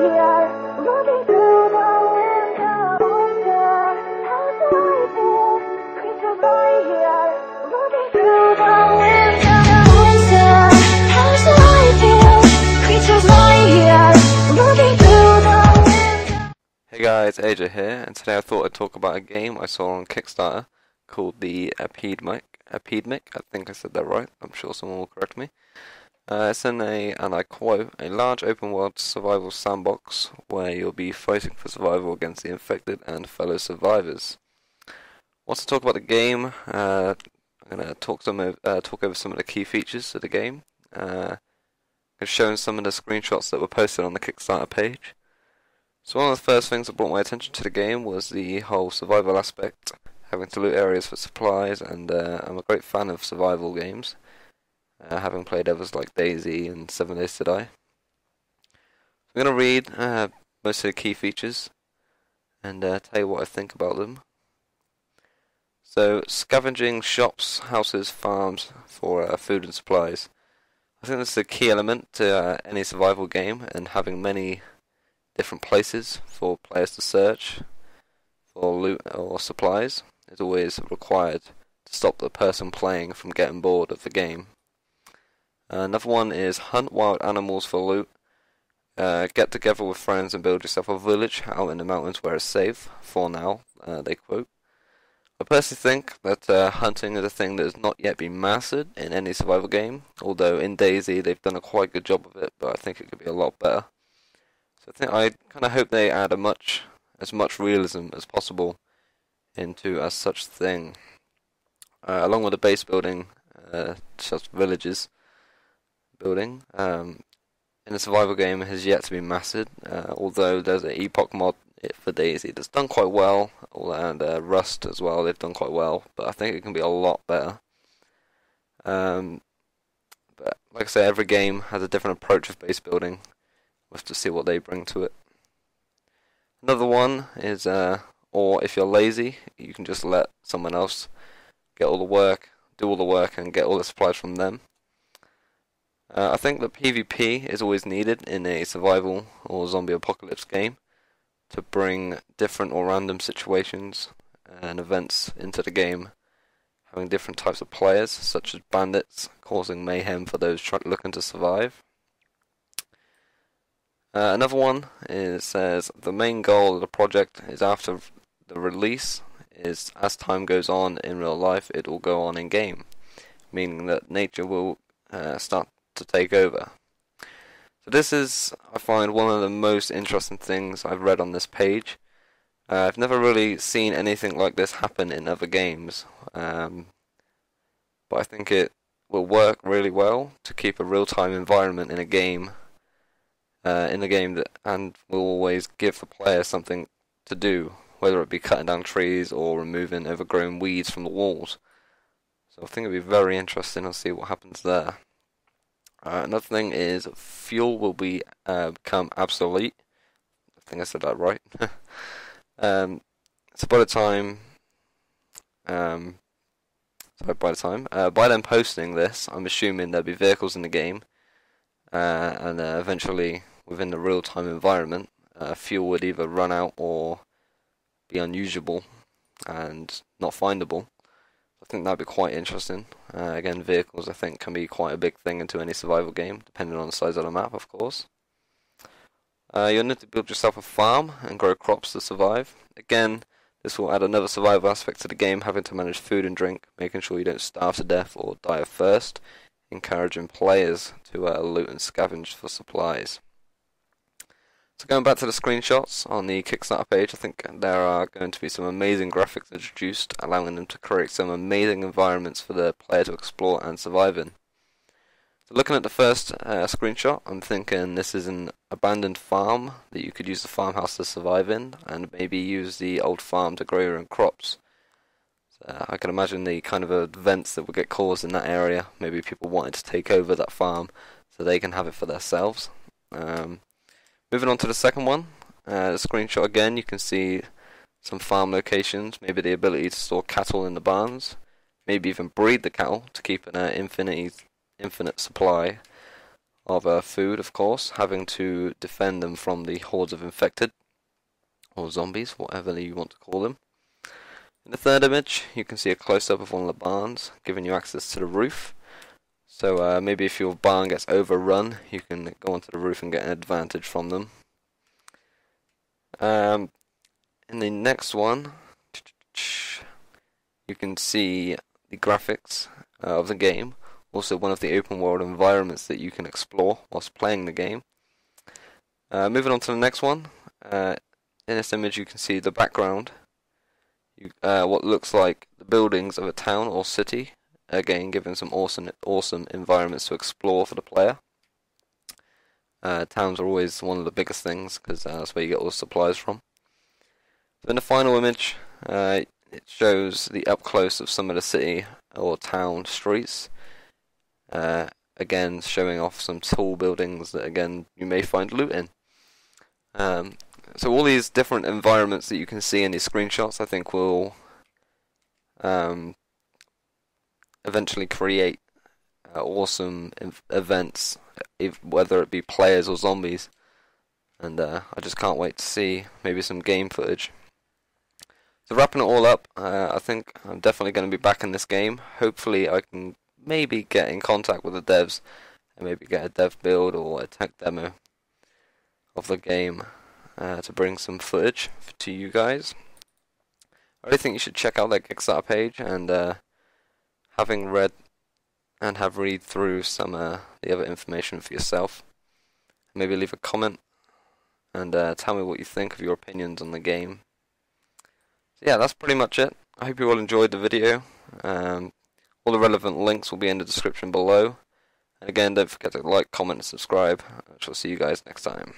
here, looking through the window. Wonder how do I feel? Creatures lie here, looking through the window. Wonder how do I feel? Creatures lie here, looking through the window. Hey guys, AJ here, and today I thought I'd talk about a game I saw on Kickstarter called the Epidemic. I think I said that right. I'm sure someone will correct me. It's in and I quote, a large open world survival sandbox where you'll be fighting for survival against the infected and fellow survivors. Once I talk about the game, I'm going to talk over some of the key features of the game. I've shown some of the screenshots that were posted on the Kickstarter page. So one of the first things that brought my attention to the game was the whole survival aspect, having to loot areas for supplies, and I'm a great fan of survival games, having played others like Daisy and 7 Days to Die. I'm going to read most of the key features and tell you what I think about them. So, scavenging shops, houses, farms for food and supplies. I think this is a key element to any survival game, and having many different places for players to search for loot or supplies is always required to stop the person playing from getting bored of the game. Another one is hunt wild animals for loot. Get together with friends and build yourself a village out in the mountains where it's safe, for now, they quote. I personally think that hunting is a thing that has not yet been mastered in any survival game, although in Daisy they've done a quite good job of it, but I think it could be a lot better. So I kind of hope they add as much realism as possible into such thing, along with the base building, such villages building. In a survival game has yet to be mastered, although there's an Epoch mod for Daisy that's done quite well, and Rust as well, they've done quite well, but I think it can be a lot better. But like I say, every game has a different approach of base building. We'll have to see what they bring to it. Another one is, or if you're lazy, you can just let someone else do all the work, and get all the supplies from them. I think that PvP is always needed in a survival or zombie apocalypse game to bring different or random situations and events into the game, having different types of players, such as bandits, causing mayhem for those looking to survive. Another one says the main goal of the project is after the release is as time goes on in real life, it will go on in game, meaning that nature will start to take over. So this is, I find, one of the most interesting things I've read on this page. I've never really seen anything like this happen in other games, but I think it will work really well to keep a real-time environment in a game. And will always give the player something to do, whether it be cutting down trees or removing overgrown weeds from the walls. So I think it'll be very interesting to see what happens there. Another thing is fuel will become obsolete. I think I said that right. So by them posting this, I'm assuming there'll be vehicles in the game, and eventually, within the real-time environment, fuel would either run out or be unusable and not findable. I think that'd be quite interesting. Again, vehicles I think can be quite a big thing into any survival game, depending on the size of the map, of course. You'll need to build yourself a farm and grow crops to survive. Again, this will add another survival aspect to the game, having to manage food and drink, making sure you don't starve to death or die of thirst, encouraging players to loot and scavenge for supplies. So going back to the screenshots on the Kickstarter page, I think there are going to be some amazing graphics introduced, allowing them to create some amazing environments for the player to explore and survive in. So looking at the first screenshot, I'm thinking this is an abandoned farm that you could use the farmhouse to survive in, and maybe use the old farm to grow your own crops. So I can imagine the kind of events that would get caused in that area. Maybe people wanted to take over that farm so they can have it for themselves. Moving on to the second one, the screenshot again, you can see some farm locations, maybe the ability to store cattle in the barns, maybe even breed the cattle to keep an infinite supply of food, of course, having to defend them from the hordes of infected, or zombies, whatever you want to call them. In the third image, you can see a close-up of one of the barns, giving you access to the roof. So maybe if your barn gets overrun, you can go onto the roof and get an advantage from them. In the next one, you can see the graphics of the game, also one of the open world environments that you can explore whilst playing the game. Moving on to the next one, in this image you can see the background, what looks like the buildings of a town or city, again giving some awesome environments to explore for the player. Towns are always one of the biggest things because that's where you get all the supplies from. So in the final image, it shows the up close of some of the city or town streets. Again, showing off some tall buildings that again you may find loot in. So all these different environments that you can see in these screenshots, I think will eventually create awesome events, whether it be players or zombies. And I just can't wait to see maybe some game footage. So wrapping it all up, I think I'm definitely going to be back in this game. Hopefully I can maybe get in contact with the devs and maybe get a dev build or a tech demo of the game to bring some footage to you guys. I really think you should check out their Kickstarter page, and having read and have read through some the other information for yourself, maybe leave a comment and tell me what you think of your opinions on the game. So yeah, that's pretty much it. I hope you all enjoyed the video. All the relevant links will be in the description below. And again, don't forget to like, comment, and subscribe. I shall see you guys next time.